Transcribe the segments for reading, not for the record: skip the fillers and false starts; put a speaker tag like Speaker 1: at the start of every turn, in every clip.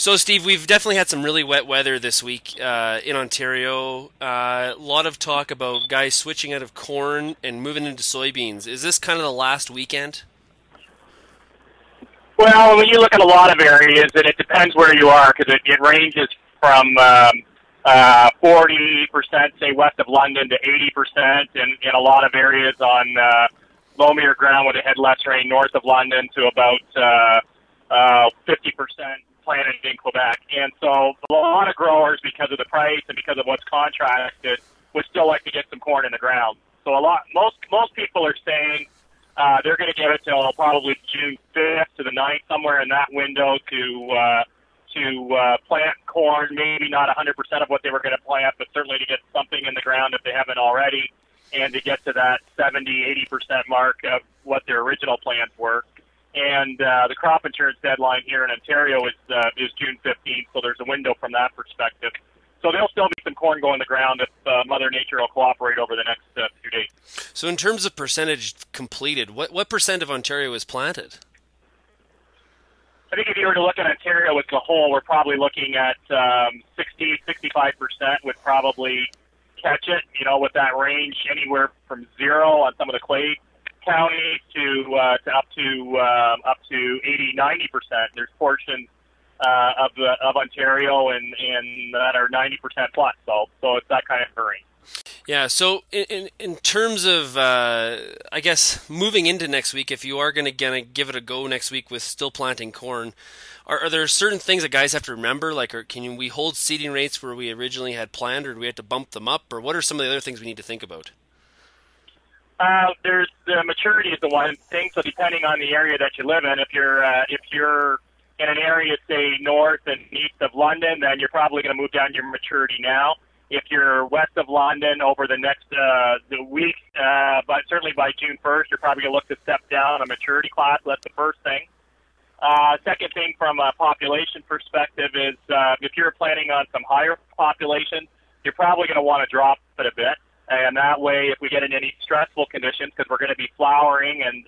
Speaker 1: So, Steve, we've definitely had some really wet weather this week in Ontario. A lot of talk about guys switching out of corn and moving into soybeans. Is this kind of the last weekend?
Speaker 2: Well, when you look at a lot of areas, and it depends where you are, because it ranges from 40%, say, west of London to 80% in a lot of areas on loamier ground where they had less rain north of London to about 50% planted in Quebec. And so a lot of growers, because of the price and because of what's contracted, would still like to get some corn in the ground. So most people are saying they're going to give it till probably June 5th to the 9th, somewhere in that window to plant corn, maybe not 100% of what they were going to plant, but certainly to get something in the ground if they haven't already, and to get to that 70-80% mark of what their original plans were. And the crop insurance deadline here in Ontario is June 15th, so there's a window from that perspective. So there'll still be some corn going to the ground if Mother Nature will cooperate over the next few days.
Speaker 1: So in terms of percentage completed, what percent of Ontario is planted?
Speaker 2: I think if you were to look at Ontario as a whole, we're probably looking at 65% would probably catch it, with that range anywhere from 0 on some of the clay counties to up to 80-90%. There's portions of Ontario and that are 90% plus. So it's that kind of range.
Speaker 1: Yeah. So in terms of I guess moving into next week, if you are going to give it a go next week with still planting corn, are there certain things that guys have to remember? Like, can we hold seeding rates where we originally had planned, or do we have to bump them up, or what are some of the other things we need to think about?
Speaker 2: There's the maturity is the one thing. So depending on the area that you live in, if you're in an area, say, north and east of London, then you're probably going to move down your maturity now. If you're west of London over the next the week, but certainly by June 1st, you're probably going to look to step down a maturity class. That's the first thing. Second thing from a population perspective is if you're planning on some higher population, you're probably going to want to drop it a bit. And that way, if we get in any stressful conditions, because we're going to be flowering and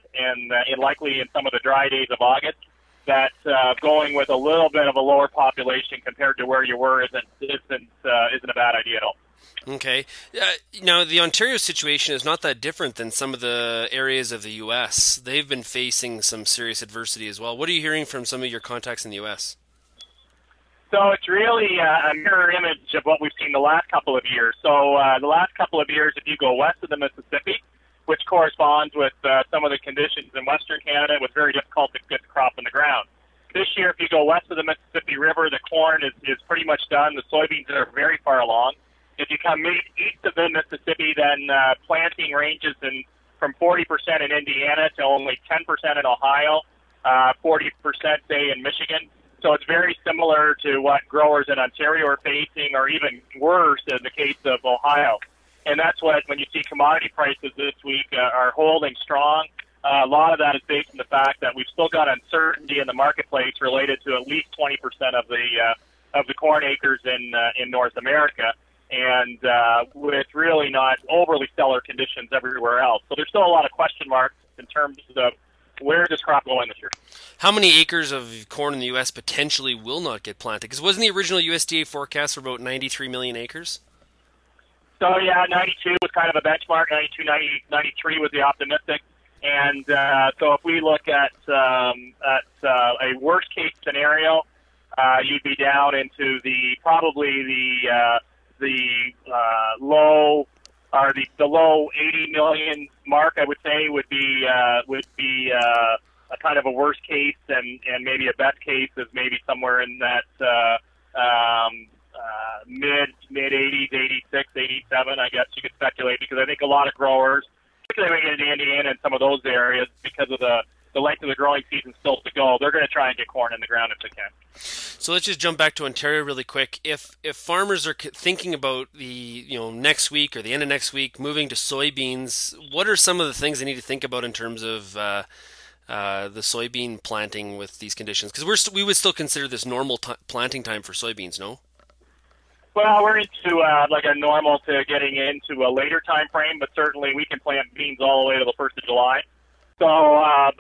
Speaker 2: likely in some of the dry days of August, that going with a little bit of a lower population compared to where you were isn't a bad idea at all.
Speaker 1: Okay. Now, the Ontario situation is not that different than some of the areas of the U.S. They've been facing some serious adversity as well. What are you hearing from some of your contacts in the U.S.?
Speaker 2: So it's really a mirror image of what we've seen the last couple of years. So the last couple of years, if you go west of the Mississippi, which corresponds with some of the conditions in Western Canada, it was very difficult to get the crop in the ground. This year, if you go west of the Mississippi River, the corn is pretty much done. The soybeans are very far along. If you come east of the Mississippi, then planting ranges from 40% in Indiana to only 10% in Ohio, 40% say in Michigan. So it's very similar to what growers in Ontario are facing, or even worse in the case of Ohio. And that's what, when you see commodity prices this week are holding strong, a lot of that is based on the fact that we've still got uncertainty in the marketplace related to at least 20% of the corn acres in North America, and with really not overly stellar conditions everywhere else. So there's still a lot of question marks in terms of where is this crop going this year.
Speaker 1: How many acres of corn in the U.S. potentially will not get planted? Because wasn't the original USDA forecast for about 93 million acres?
Speaker 2: So yeah, 92 was kind of a benchmark. 92, 93 was the optimistic. And so if we look at a worst case scenario, you'd be down into probably the low 80 million mark. I would say would be a kind of a worst case, and maybe a best case is maybe somewhere in that mid 80s, 86, 87. I guess you could speculate, because I think a lot of growers, particularly when you get into Indiana and some of those areas, because of the length of the growing season still to go, they're going to try and get corn in the ground if they can.
Speaker 1: So let's just jump back to Ontario really quick. If farmers are thinking about the next week or the end of next week moving to soybeans, what are some of the things they need to think about in terms of the soybean planting with these conditions? Because we would still consider this normal planting time for soybeans, no?
Speaker 2: Well, we're into like a normal to getting into a later time frame, but certainly we can plant beans all the way to the 1st of July. So, I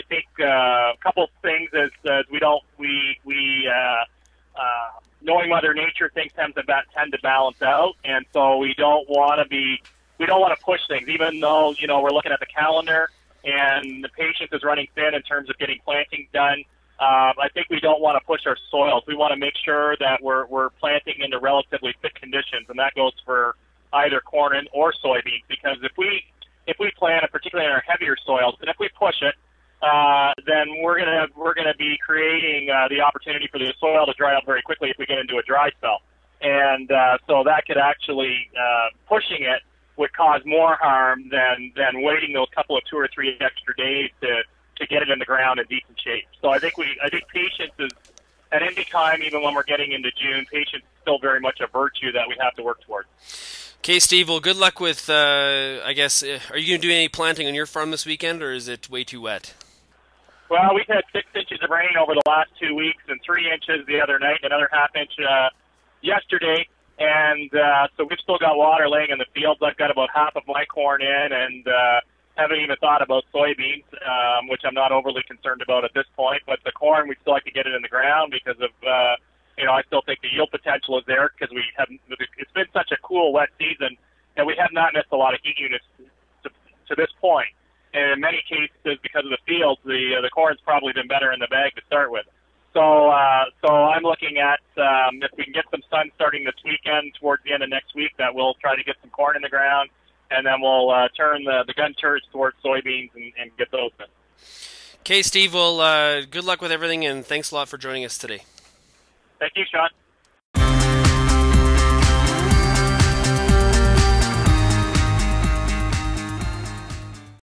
Speaker 2: think a couple of things is we knowing Mother Nature, things tend to balance out, and so we don't want to push things, even though we're looking at the calendar and the patience is running thin in terms of getting planting done. I think we don't want to push our soils. We want to make sure that we're planting into relatively fit conditions, and that goes for either corn or soybeans. Because if we plant it, particularly in our heavier soils, and if we push it, then we're gonna be creating the opportunity for the soil to dry out very quickly if we get into a dry spell, and so that could actually pushing it would cause more harm than waiting those couple of 2 or 3 extra days to get it in the ground in decent shape. So I think patience is, at any time, even when we're getting into June, patience is still very much a virtue that we have to work towards.
Speaker 1: Okay, Steve, well, good luck with, I guess, are you going to do any planting on your farm this weekend, or is it way too wet?
Speaker 2: Well, we've had 6 inches of rain over the last 2 weeks and 3 inches the other night, another half inch yesterday. And so we've still got water laying in the fields. I've got about half of my corn in, and haven't even thought about soybeans, which I'm not overly concerned about at this point. But the corn, we still like to get it in the ground because of, I still think the yield potential is there because it's been such a cool, wet season, and we have not missed a lot of heat units to this point. And in many cases, because of the fields, the corn's probably been better in the bag to start with. So I'm looking at if we can get some sun starting this weekend towards the end of next week, that we'll try to get some corn in the ground, and then we'll turn the gun turrets towards soybeans and get those in.
Speaker 1: Okay, Steve, well, good luck with everything, and thanks a lot for joining us today.
Speaker 2: Thank you, Sean.